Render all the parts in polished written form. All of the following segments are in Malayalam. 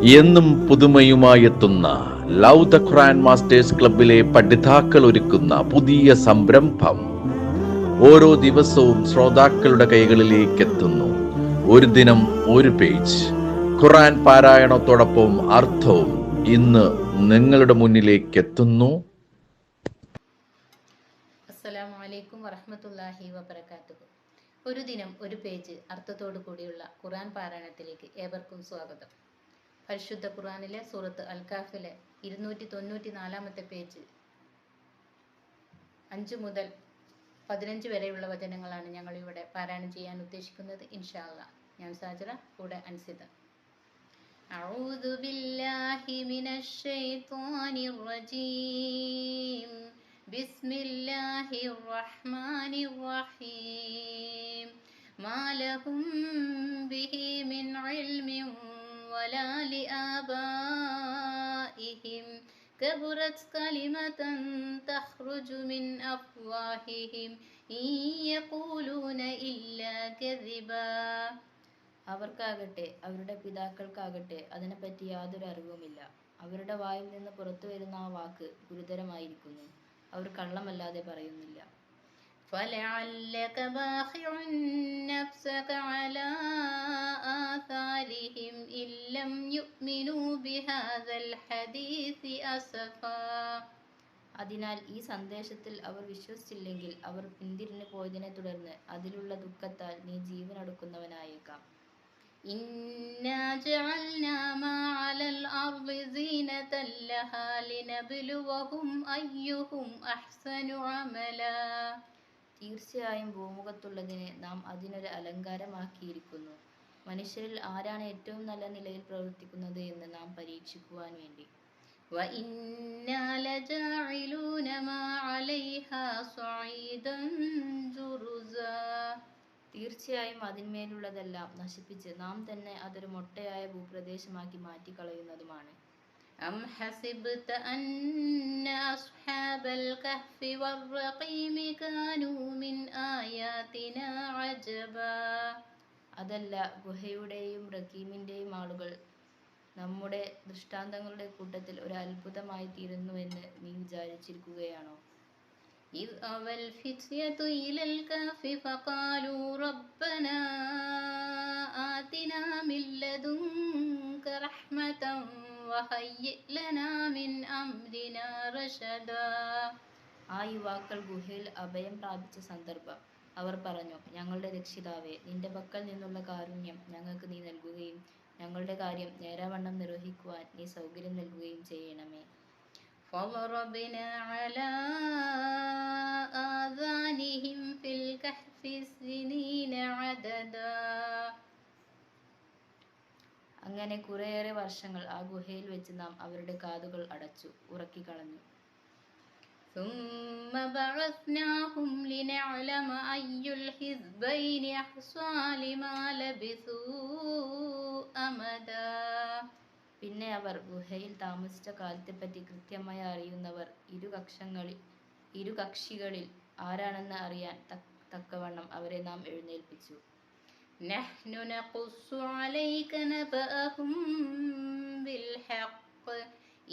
എന്നും പുതുമയുമായി എത്തുന്ന ലവ് ദ ഖുർആൻ മാസ്റ്റേഴ്സ് ക്ലബിലെ പഠിതാക്കൾ ഒരുക്കുന്ന പുതിയ സംരംഭം ഓരോ ദിവസവും ശ്രോതാക്കളുടെ കൈകളിലേക്ക് എത്തുന്നു. ഒരു ദിനം ഒരു പേജ് ഖുർആൻ പാരായണത്തോടൊപ്പം അർത്ഥവും ഇന്ന് നിങ്ങളുടെ മുന്നിലേക്ക് എത്തുന്നു. അസ്സലാമു അലൈക്കും വറഹ്മത്തുള്ളാഹി വബറകാതുഹു. ഒരു ദിനം ഒരു പേജ് അർത്ഥത്തോടു കൂടിയുള്ള ഖുർആൻ പാരായണത്തിലേക്ക് ഏവർക്കും സ്വാഗതം. പരിശുദ്ധ ഖുർആനിലെ സൂറത്ത് അൽ കഹ്ഫിലെ 294 പേജ് 5 മുതൽ 15 വരെയുള്ള വചനങ്ങളാണ് ഞങ്ങൾ ഇവിടെ പാരായണം ചെയ്യാൻ ഉദ്ദേശിക്കുന്നത്. ഇൻഷാ അല്ലാഹ്. ഞാൻ സാജറ, കൂടെ അൻസിത. അഊദു ബില്ലാഹി മിനശ് ശൈത്വാനിർ റജീം. ബിസ്മില്ലാഹിർ റഹ്മാനിർ റഹീം. മാ ലഹും ബിഹി മിൻ ഇൽമിൻ വലാ ലിആബാഇഹിം കബറത് കലിമതൻ തഖ്റുജു മിൻ അഫ്വാഹിഹിം ഇൻ യഖൂലൂന ഇല്ലാ കദിബാ. അവർക്കാകട്ടെ അവരുടെ പിതാക്കൾക്കാകട്ടെ അതിനെപ്പറ്റി യാതൊരു അറിവുമില്ല. അവരുടെ വായിൽ നിന്ന് പുറത്തു വരുന്ന ആ വാക്ക് ഗുരുതരമായിരിക്കുന്നു. അവർ കള്ളമല്ലാതെ പറയുന്നില്ല. فَلَعَلَّكَ بَاخِعٌ نَفْسَكَ عَلَى آثَارِهِمْ إِن لَّمْ يُؤْمِنُوا بِهَذَا الْحَدِيثِ أَسَفًا. അതിനാൽ ഈ സന്ദേശത്തിൽ അവർ വിശ്വസിച്ചില്ലെങ്കിൽ അവർ പിന്തിരിഞ്ഞു പോയതിനെ തുടർന്ന് അതിലുള്ള ദുഃഖത്താൽ നീ ജീവനൊടുക്കുന്നവനായേക്കാം. ഇന്നാ ജഅൽനാ മാ അലൽ അർളി സീനതൻ ലഹാ ലിനബ്ലുവഹും അയ്യുഹും അഹ്സനു അമലാ. തീർച്ചയായും ഭൂമുഖത്തുള്ളതിനെ നാം അതിനൊരു അലങ്കാരമാക്കിയിരിക്കുന്നു. മനുഷ്യരിൽ ആരാണ് ഏറ്റവും നല്ല നിലയിൽ പ്രവർത്തിക്കുന്നത് എന്ന് നാം പരീക്ഷിക്കുവാൻ വേണ്ടി. വഇന്നാ ലജാഇലൂന മാ അലൈഹാ സ്വഈദൻ ജുറുസാ. തീർച്ചയായും അതിന്മേലുള്ളതെല്ലാം നശിപ്പിച്ച് നാം തന്നെ അതൊരു മൊട്ടയായ ഭൂപ്രദേശമാക്കി മാറ്റിക്കളയുന്നതുമാണ്. അം ഹസിബ്ത അന്ന അസ്ഹാബൽ കഹ്ഫി വറഖീമി കാനൂ മിൻ ആയാതിനാ അജബാ. അതല്ല, ഗുഹയുടെയും റഖീമിന്റെയും ആളുകൾ നമ്മുടെ ദൃഷ്ടാന്തങ്ങളുടെ കൂട്ടത്തിൽ ഒരു അത്ഭുതമായി തീരുന്നുവെന്ന് നീ വിചാരിച്ചിരിക്കുകയാണോ? إذ أوى الفتية إلى الكهف فقالوا ربنا آتنا من لدنك رحمة وهيئ لنا من أمرنا رشدا. ആ യുവാക്കൾ ഗുഹയിൽ അഭയം പ്രാപിച്ച സന്ദർഭം അവർ പറഞ്ഞു, ഞങ്ങളുടെ രക്ഷിതാവേ, നിന്റെ പക്കൽ നിന്നുള്ള കാരുണ്യം ഞങ്ങൾക്ക് നീ നൽകുകയും ഞങ്ങളുടെ കാര്യം നേരാവണ്ണം നിർവഹിക്കുവാൻ നീ സൗകര്യം നൽകുകയും ചെയ്യണമേ. فضربنا على آذانهم في الكهف سنين عددا. അങ്ങനെ കുറേയേറെ വർഷങ്ങൾ ആ ഗുഹയിൽ വെച്ച് നാം അവരുടെ കാതുകൾ അടച്ചു ഉറക്കിക്കളഞ്ഞു. ثم بعثناهم لنعلم أي الحزبين أحصى لما لبثوا أمدا. പിന്നെ അവർ ഗുഹയിൽ താമസിച്ച കാലത്തെപ്പറ്റി കൃത്യമായി അറിയുന്നവർ ഇരു കക്ഷികളിൽ ആരാണെന്ന് അറിയാൻ തക്കവണ്ണം അവരെ നാം എഴുന്നേൽപ്പിച്ചു. നഹ്നു നഖുസ്സു അലൈക നബഅഹും ബിൽ ഹഖ്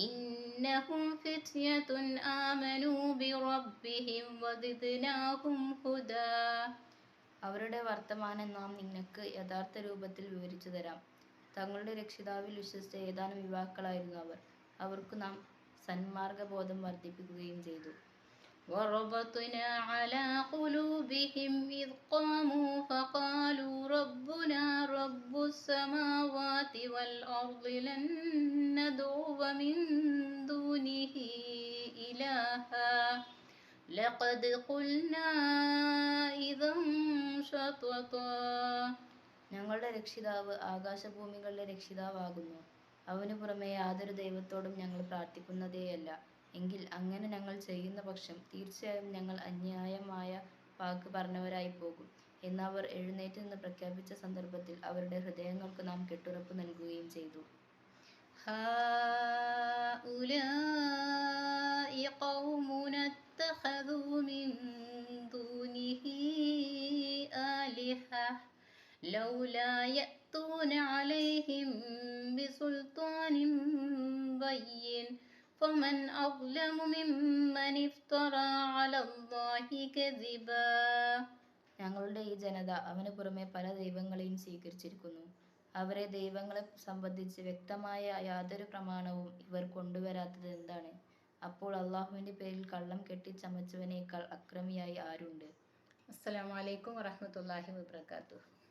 ഇന്നഹും ഫിത്യതുൻ ആമനൂ ബിറബ്ബിഹിം വസിദ്നാഹും ഹുദാ. അവരുടെ വർത്തമാനം നാം നിനക്ക് യഥാർത്ഥ രൂപത്തിൽ വിവരിച്ചു തരാം. തങ്ങളുടെ രക്ഷിതാവിൽ വിശ്വസിച്ച ഏതാനും യുവാക്കളായിരുന്നു അവർ. അവർക്ക് നാം സന്മാർഗബോധം വർദ്ധിപ്പിക്കുകയും ചെയ്തു. وَرَبَطْنَا عَلَى قُلُوبِهِمْ إِذْ قَامُوا فَقَالُوا رَبُّنَا رَبُّ السَّمَاوَاتِ وَالْأَرْضِ لَن نَّدْعُوَ مِن دُونِهِ إِلَٰهًا لَقَدْ قُلْنَا إِذًا شَطَطًا. ഞങ്ങളുടെ രക്ഷിതാവ് ആകാശഭൂമികളുടെ രക്ഷിതാവാകുന്നു. അവനു പുറമെ യാതൊരു ദൈവത്തോടും ഞങ്ങൾ പ്രാർത്ഥിക്കുന്നതേയല്ല. എങ്കിൽ അങ്ങനെ ഞങ്ങൾ ചെയ്യുന്ന പക്ഷം തീർച്ചയായും ഞങ്ങൾ അന്യായമായ വാക്ക് പറഞ്ഞവരായി പോകും എന്ന് അവർ എഴുന്നേറ്റ് നിന്ന് പ്രഖ്യാപിച്ച സന്ദർഭത്തിൽ അവരുടെ ഹൃദയങ്ങൾക്ക് നാം കെട്ടുറപ്പ് നൽകുകയും ചെയ്തു. ഹൗലാഇ ഖൗമുന ഇത്തഖദൂ മിൻ ദൂനിഹി ആലിഹ ലൗലാ യഅ്തൂന അലൈഹിം ബിസുൽ بسلطان بين فمن أظلم ممن افترى على الله كذبا. ഞങ്ങളുടെ ഈ ജനത അവന് പുറമെ പല ദൈവങ്ങളെയും സ്വീകരിച്ചിരിക്കുന്നു. അവരെ ദൈവങ്ങളെ സംബന്ധിച്ച് വ്യക്തമായ യാതൊരു പ്രമാണവും ഇവർ കൊണ്ടുവരാത്തത് എന്താണ്? അപ്പോൾ അള്ളാഹുവിന്റെ പേരിൽ കള്ളം കെട്ടിച്ചമച്ചവനേക്കാൾ അക്രമിയായി ആരുണ്ട്? അസ്സലാമു അലൈക്കും വറഹ്മത്തുള്ളാഹി വബറകാതുഹു.